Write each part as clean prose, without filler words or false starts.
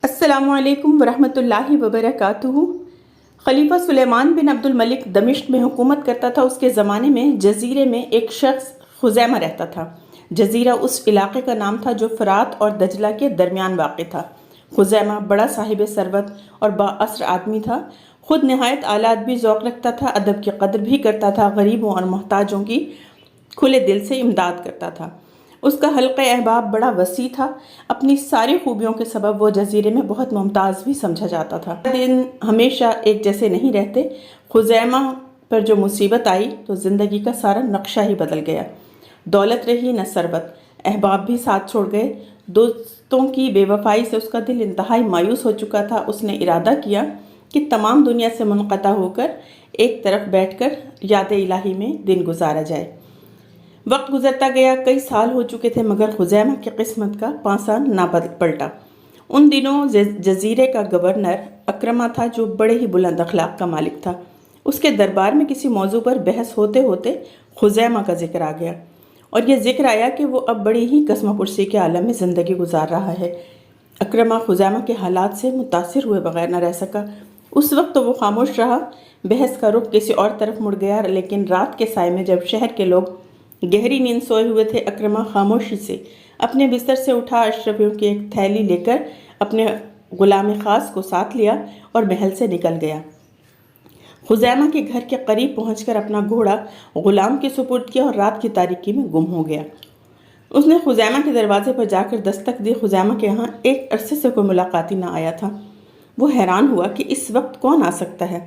अस्सलामुअलैकुम वरहमतुल्लाहि वबरकातुहू। खलीफा सुलेमान बिन अब्दुल मलिक दमिश्क में हुकूमत करता था। उसके ज़माने में जजीरे में एक शख्स खुज़ैमा रहता था। जजीरा उस इलाके का नाम था जो फ़रात और दजला के दरमियान वाक़ था। खुज़ैमा बड़ा साहिब सरवत और बाअस्र आदमी था। खुद नहायत आला अदबी ज़ौक़ रखता था, अदब की कदर भी करता था, गरीबों और मोहताजों की खुले दिल से इमदाद करता था। उसका हल्क़ा अहबाब बड़ा वसी था। अपनी सारी खूबियों के सबब वो जजीरे में बहुत मुमताज़ भी समझा जाता था। दिन हमेशा एक जैसे नहीं रहते। खुज़ैमा पर जो मुसीबत आई तो ज़िंदगी का सारा नक्शा ही बदल गया। दौलत रही न सरबत, अहबाब भी साथ छोड़ गए। दोस्तों की बेवफाई से उसका दिल इंतहाई मायूस हो चुका था। उसने इरादा किया कि तमाम दुनिया से मुनक़ता होकर एक तरफ बैठकर याद इलाही में दिन गुजारा जाए। वक्त गुजरता गया, कई साल हो चुके थे, मगर खुज़ैमा की किस्मत का पासा ना पलटा। उन दिनों जजीरे का गवर्नर अक्रमा था, जो बड़े ही बुलंद अखलाक का मालिक था। उसके दरबार में किसी मौजू पर बहस होते होते खुज़ैमा का जिक्र आ गया, और यह जिक्र आया कि वो अब बड़ी ही कसम पुरसी के आलम में ज़िंदगी गुजार रहा है। अक्रमा खुज़ैमा के हालात से मुतासिर हुए बगैर न रह सका। उस वक्त तो वो खामोश रहा। बहस का रुख किसी और तरफ मुड़ गया, लेकिन रात के साय में जब शहर के लोग गहरी नींद सोए हुए थे, अक्रमा खामोशी से अपने बिस्तर से उठा, अशरफियों की एक थैली लेकर अपने गुलाम ख़ास को साथ लिया और महल से निकल गया। खुज़ैमा के घर के करीब पहुंचकर अपना घोड़ा गुलाम के सुपुर्द किया और रात की तारीकी में गुम हो गया। उसने खुज़ैमा के दरवाजे पर जाकर दस्तक दी। खुज़ैमा के यहाँ एक अरसे से कोई मुलाकाती ना आया था। वो हैरान हुआ कि इस वक्त कौन आ सकता है।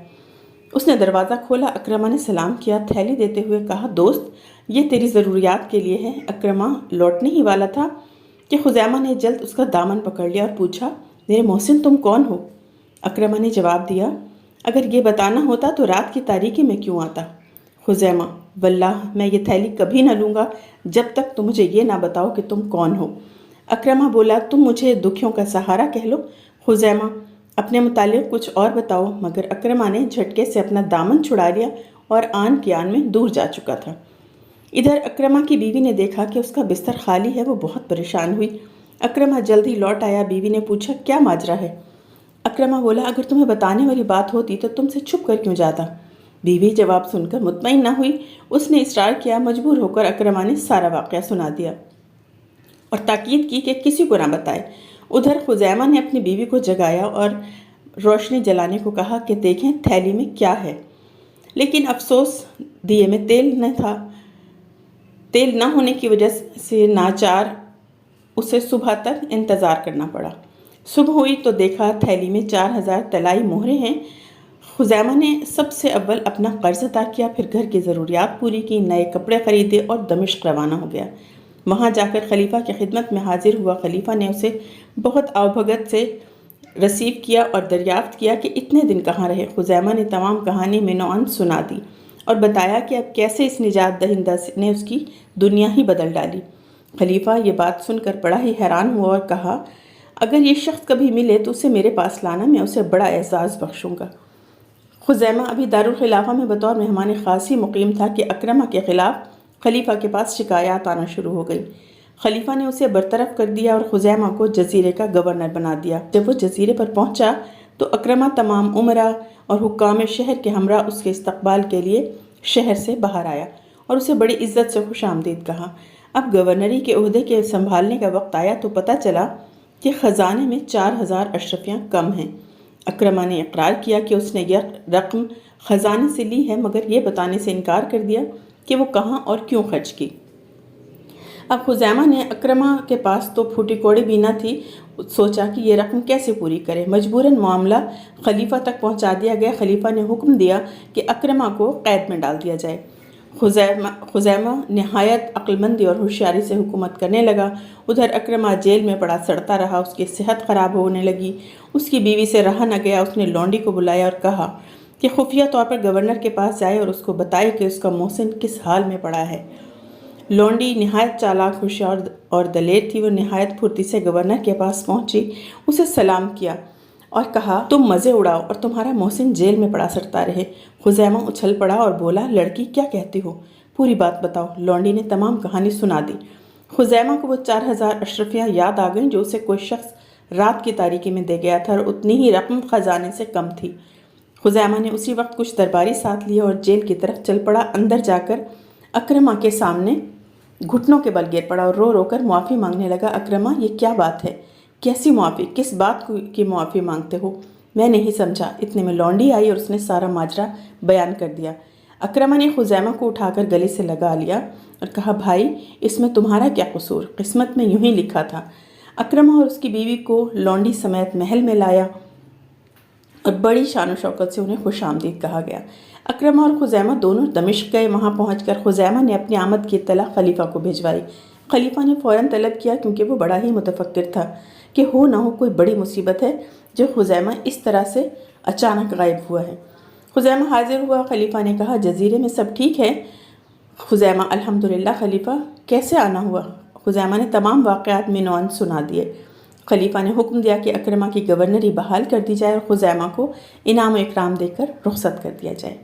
उसने दरवाज़ा खोला। अक्रमा ने सलाम किया, थैली देते हुए कहा, दोस्त, ये तेरी ज़रूरियात के लिए है। अक्रमा लौटने ही वाला था कि खुज़ैमा ने जल्द उसका दामन पकड़ लिया और पूछा, मेरे मोहसिन, तुम कौन हो? अक्रमा ने जवाब दिया, अगर ये बताना होता तो रात की तारीकी में क्यों आता? खुज़ैमा, वल्लाह मैं ये थैली कभी ना लूँगा जब तक तुम मुझे ये ना बताओ कि तुम कौन हो। अक्रमा बोला, तुम मुझे दुखियों का सहारा कह लो। खुज़ैमा, अपने मुतालिक कुछ और बताओ। मगर अक्रमा ने झटके से अपना दामन छुड़ा लिया और आन की आन में दूर जा चुका था। इधर अक्रमा की बीवी ने देखा कि उसका बिस्तर खाली है। वो बहुत परेशान हुई। अक्रमा जल्दी लौट आया। बीवी ने पूछा, क्या माजरा है? अक्रमा बोला, अगर तुम्हें बताने वाली बात होती तो तुमसे छुप कर क्यों जाता? बीवी जवाब सुनकर मुतमईन ना हुई। उसने इसरार किया। मजबूर होकर अक्रमा ने सारा वाक़या सुना दिया और ताकीद की कि किसी को ना बताए। उधर खुज़ैमा ने अपनी बीवी को जगाया और रोशनी जलाने को कहा कि देखें थैली में क्या है। लेकिन अफसोस, दिए में तेल न था। तेल न होने की वजह से नाचार उसे सुबह तक इंतज़ार करना पड़ा। सुबह हुई तो देखा थैली में 4000 तलाई मोहरें हैं। खुज़ैमा ने सबसे अव्वल अपना कर्ज अदा किया, फिर घर की ज़रूरियात पूरी की, नए कपड़े ख़रीदे और दमिश्क रवाना हो गया। वहाँ जाकर खलीफा की खिदमत में हाजिर हुआ। खलीफा ने उसे बहुत आवभगत से रसीव किया और दरियाफ्त किया कि इतने दिन कहाँ रहे। खुज़ैमा ने तमाम कहानी मिनोअन सुना दी और बताया कि अब कैसे इस निजात दहिंदा ने उसकी दुनिया ही बदल डाली। खलीफा ये बात सुनकर बड़ा ही हैरान हुआ और कहा, अगर ये शख्स कभी मिले तो उसे मेरे पास लाना, मैं उसे बड़ा एजाज़ बख्शूँगा। खुज़ैमा अभी दारुल खिलाफा में बतौर मेहमान ख़ास ही मुकीम था कि अक्रमा के ख़िलाफ़ खलीफा के पास शिकायत आना शुरू हो गई। खलीफा ने उसे बरतरफ कर दिया और खुज़ैमा को जजीरे का गवर्नर बना दिया। जब वो जजीरे पर पहुंचा तो अक्रमा तमाम उमरा और हुक्काम शहर के हमरा उसके इस्तकबाल के लिए शहर से बाहर आया और उसे बड़ी इज्जत से खुशामदीद कहा। अब गवर्नरी के ओहदे के संभालने का वक्त आया तो पता चला कि ख़जाने में 4000 अशरफियाँ कम हैं। अक्रमा ने इकरार किया कि उसने यह रकम ख़जाने से ली है, मगर ये बताने से इनकार कर दिया कि वो कहाँ और क्यों खर्च की। अब खुज़ैमा ने अक्रमा के पास तो फूटी कौड़ी भी न थी। सोचा कि ये रकम कैसे पूरी करे। मजबूरन मामला खलीफा तक पहुंचा दिया गया। खलीफा ने हुक्म दिया कि अक्रमा को कैद में डाल दिया जाए। खुज़ैमा नहायत अक्लमंदी और होशियारी से हुकूमत करने लगा। उधर अक्रमा जेल में पड़ा सड़ता रहा। उसकी सेहत ख़राब होने लगी। उसकी बीवी से रहा न गया। उसने लौंडी को बुलाया और कहा कि खुफिया तौर पर गवर्नर के पास जाए और उसको बताए कि उसका मोहसिन किस हाल में पड़ा है। लौंडी नहायत चालाक, होशियार और दलेर थी। वो नहायत फुर्ती से गवर्नर के पास पहुंची, उसे सलाम किया और कहा, तुम मज़े उड़ाओ और तुम्हारा मोहसिन जेल में पड़ा सड़ता रहे। खुज़ैमा उछल पड़ा और बोला, लड़की क्या कहती हो, पूरी बात बताओ। लौंडी ने तमाम कहानी सुना दी। खुज़ैमा को वो 4000 अशरफियाँ याद आ गईं जो उसे कोई शख्स رات کی تاریکی میں دے گیا تھا اور اتنی ہی رقم خزانے سے کم تھی۔ خزیمہ نے اسی وقت کچھ درباری ساتھ لیے اور جیل کی طرف چل پڑا۔ اندر جا کر اکرمہ کے سامنے گھٹنوں کے بل گر پڑا اور رو رو کر معافی مانگنے لگا۔ اکرمہ، یہ کیا بات ہے؟ کیسی معافی؟ کس بات کی معافی مانگتے ہو؟ میں نہیں سمجھا۔ اتنے میں لونڈی آئی اور اس نے سارا ماجرا بیان کر دیا۔ اکرمہ نے خزیمہ کو اٹھا کر گلے سے لگا لیا اور کہا، بھائی، اس میں تمہارا کیا قصور؟ قسمت میں یوں ہی لکھا تھا۔ اکرمہ اور اس کی بیوی کو لونڈی سمیت محل میں لایا اور بڑی شان و شوکت سے انہیں خوش آمدید کہا گیا۔ اکرمہ اور خزیمہ دونوں دمشق گئے۔ وہاں پہنچ کر خزیمہ نے اپنی آمد کی اطلاع خلیفہ کو بھجوائی۔ خلیفہ نے فوراً طلب کیا، کیونکہ وہ بڑا ہی متفکر تھا کہ ہو نہ ہو کوئی بڑی مصیبت ہے جو خزیمہ اس طرح سے اچانک غائب ہوا ہے۔ خزیمہ حاضر ہوا۔ خلیفہ نے کہا، جزیرے میں سب ٹھیک ہے؟ خزیمہ، الحمدللہ خلیفہ، کیسے آنا ہوا؟ خزیمہ نے تمام واقعات من عن سنا دیے۔ خلیفہ نے حکم دیا کہ اکرمہ کی گورنری بحال کر دی جائے اور خزیمہ کو انعام و اکرام دے کر رخصت کر دیا جائے۔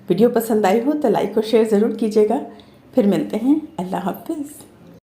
ویڈیو پسند آئی ہو تو لائک اور شیئر ضرور کیجیے گا۔ پھر ملتے ہیں۔ اللہ حافظ۔